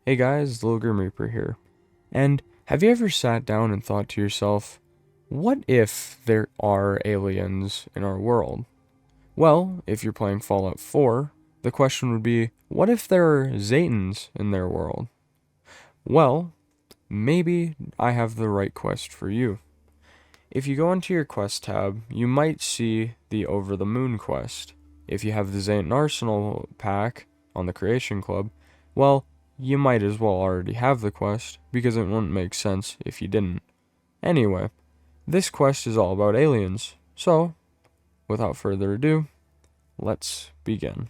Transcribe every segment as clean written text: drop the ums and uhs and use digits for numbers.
Hey guys, LittleGrimmReapr here. And have you ever sat down and thought to yourself, what if there are aliens in our world? Well, if you're playing Fallout 4, the question would be, what if there are Zetans in their world? Well, maybe I have the right quest for you. If you go into your quest tab, you might see the Over the Moon quest. If you have the Zetan Arsenal pack on the Creation Club, well, you might as well already have the quest, because it wouldn't make sense if you didn't. Anyway, this quest is all about aliens, so, without further ado, let's begin.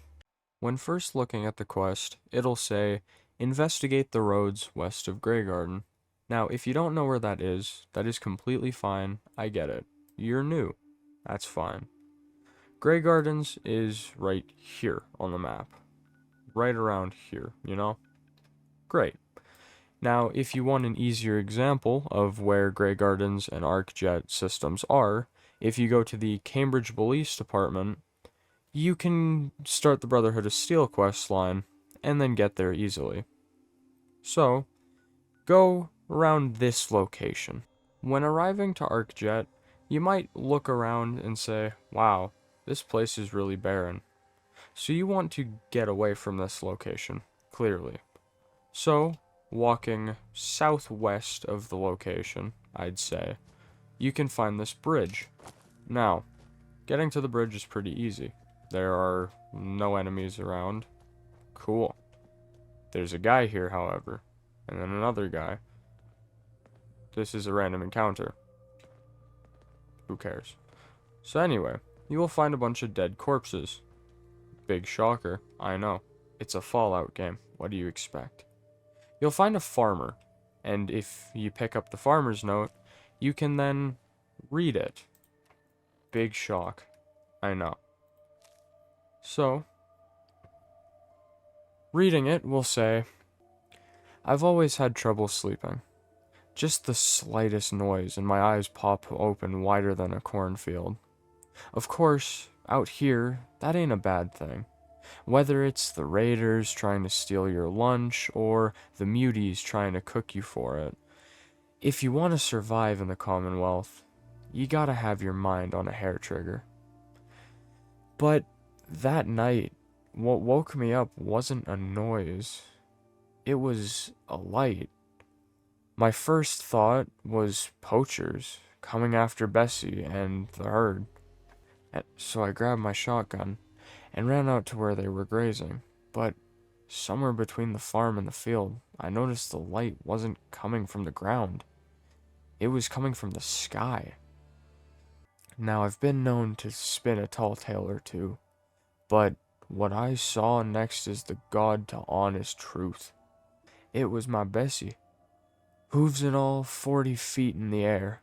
When first looking at the quest, it'll say, investigate the roads west of Grey Garden. Now, if you don't know where that is completely fine. I get it. You're new. That's fine. Grey Gardens is right here on the map. Right around here, you know? Great. Now, if you want an easier example of where Grey Gardens and ArcJet systems are, if you go to the Cambridge Police Department, you can start the Brotherhood of Steel quest line and then get there easily. So, go around this location. When arriving to ArcJet, you might look around and say, wow, this place is really barren. So you want to get away from this location, clearly. So, walking southwest of the location, I'd say, you can find this bridge. Now, getting to the bridge is pretty easy. There are no enemies around. Cool. There's a guy here, however, and then another guy. This is a random encounter. Who cares? So anyway, you will find a bunch of dead corpses. Big shocker, I know. It's a Fallout game. What do you expect? You'll find a farmer, and if you pick up the farmer's note, you can then read it. Big shock, I know. So, reading it will say, I've always had trouble sleeping. Just the slightest noise and my eyes pop open wider than a cornfield. Of course, out here, that ain't a bad thing. Whether it's the raiders trying to steal your lunch or the muties trying to cook you for it. If you want to survive in the Commonwealth, you gotta have your mind on a hair trigger. But that night, what woke me up wasn't a noise. It was a light. My first thought was poachers coming after Bessie and the herd. So I grabbed my shotgun and ran out to where they were grazing. But somewhere between the farm and the field, I noticed the light wasn't coming from the ground. It was coming from the sky. Now, I've been known to spin a tall tale or two, but what I saw next is the god to honest truth. It was my Bessie. Hooves and all, 40 feet in the air.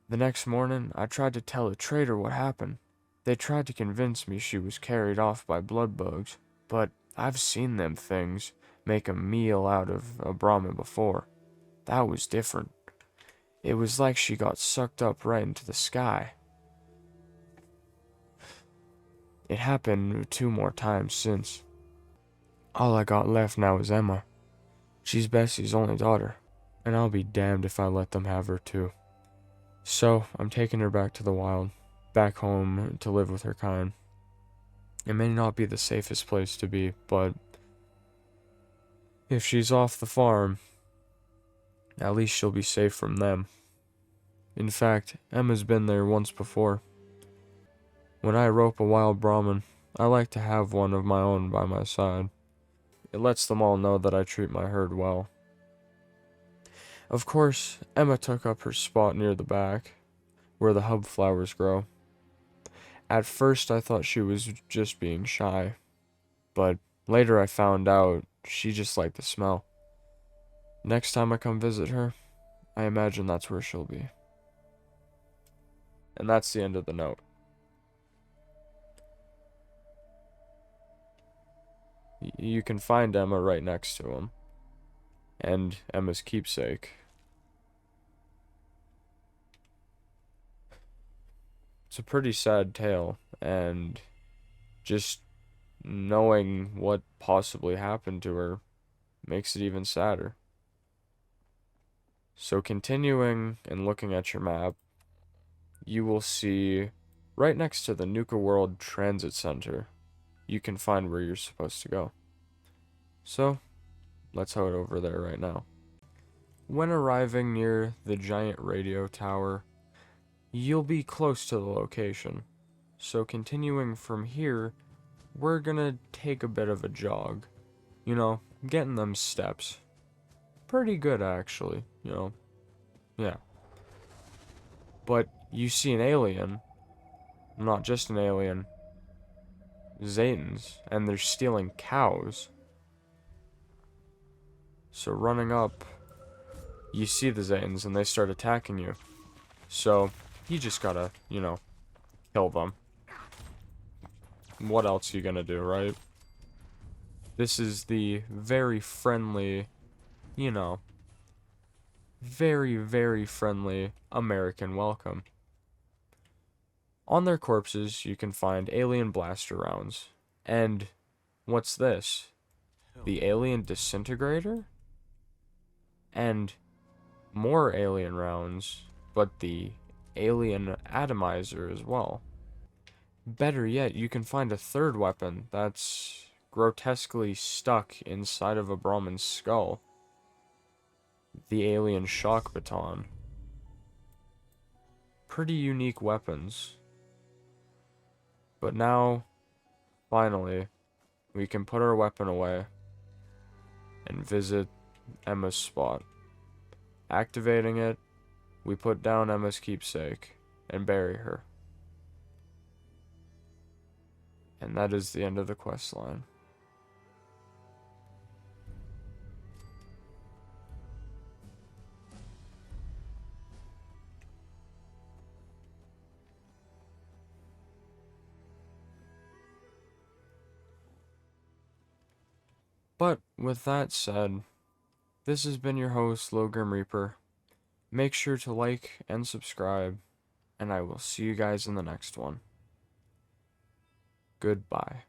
The next morning, I tried to tell a trader what happened. They tried to convince me she was carried off by blood bugs, but I've seen them things make a meal out of a Brahmin before. That was different. It was like she got sucked up right into the sky. It happened 2 more times since. All I got left now is Emma. She's Bessie's only daughter, and I'll be damned if I let them have her too. So, I'm taking her back to the wild, back home to live with her kind. It may not be the safest place to be, but if she's off the farm, at least she'll be safe from them. In fact, Emma's been there once before. When I rope a wild Brahmin, I like to have one of my own by my side. It lets them all know that I treat my herd well. Of course, Emma took up her spot near the back, where the hub flowers grow. At first I thought she was just being shy, but later I found out she just liked the smell. Next time I come visit her, I imagine that's where she'll be. And that's the end of the note. You can find Emma right next to him, and Emma's keepsake. It's a pretty sad tale, and just knowing what possibly happened to her makes it even sadder. So continuing and looking at your map, you will see right next to the Nuka World Transit Center, you can find where you're supposed to go. So, let's head over there right now. When arriving near the giant radio tower, you'll be close to the location. So continuing from here, we're gonna take a bit of a jog. You know, getting them steps. Pretty good actually, you know. Yeah. But you see an alien, not just an alien, Zetans, and they're stealing cows. So running up, you see the Zetans and they start attacking you. So, you just gotta, you know, kill them. What else are you gonna do, right? This is the very friendly, you know, very, very friendly American welcome. On their corpses, you can find alien blaster rounds. And what's this? The alien disintegrator? And more alien rounds, but the alien atomizer as well. Better yet, you can find a third weapon that's grotesquely stuck inside of a Brahmin's skull. The alien shock baton. Pretty unique weapons. But now, finally, we can put our weapon away and visit Emma's spot. Activating it, we put down Emma's keepsake and bury her. And that is the end of the quest line. But with that said, this has been your host, LittleGrimmReapr. Make sure to like and subscribe, and I will see you guys in the next one. Goodbye.